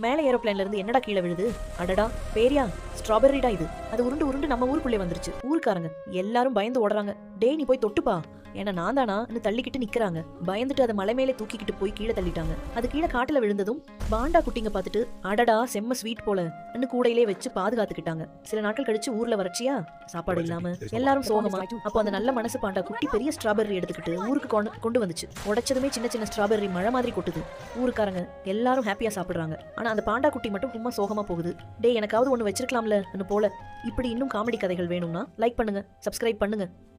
மேலே ஏரோப்ளேன்ல இருந்து என்னடா கீழே விழுது? அடடா பேரியா, ஸ்ட்ராபெர்ரிடா இது. அது உருண்டு உருண்டு நம்ம ஊருக்குள்ளே வந்துருச்சு. ஊருக்காரங்க எல்லாரும் பயந்து ஓடுறாங்க. டேய் நீ போய் தொட்டுப்பா. ஏன்னா நான் தானான்னு தள்ளிக்கிட்டு நிக்கிறாங்க. பயந்துட்டு அதை மலை மேலே தூக்கிக்கிட்டு போய் கீழே தள்ளிட்டாங்க. அது கீழே காட்டுல விழுந்ததும் பாண்டா குட்டிங்க பார்த்துட்டு அடடா செம்ம ஸ்வீட் போல கூடையிலே வச்சு பாதுகாத்துக்கிட்டாங்க. சில நாட்கள் கழிச்சு ஊர்ல வறட்சியா, சாப்பாடு இல்லாம எல்லாரும் சோகமா. அப்போ அந்த நல்ல மனசு பாண்டா குட்டி பெரிய ஸ்ட்ராபெர்ரி எடுத்துக்கிட்டு ஊருக்கு கொண்டு வந்துச்சு. உடைச்சதுமே சின்ன சின்ன ஸ்ட்ராபெர்ரி மழை மாதிரி கொட்டுது. ஊருக்காரங்க எல்லாரும் ஹாப்பியா சாப்பிடுறாங்க. ஆனா அந்த பாண்டா குட்டி மட்டும் சும்மா சோகமா போகுது. டே எனக்காவது ஒண்ணு வச்சிருக்கலாம்ல போல. இப்படி இன்னும் காமெடி கதைகள் வேணும்னா லைக் பண்ணுங்க, சப்ஸ்கிரைப் பண்ணுங்க.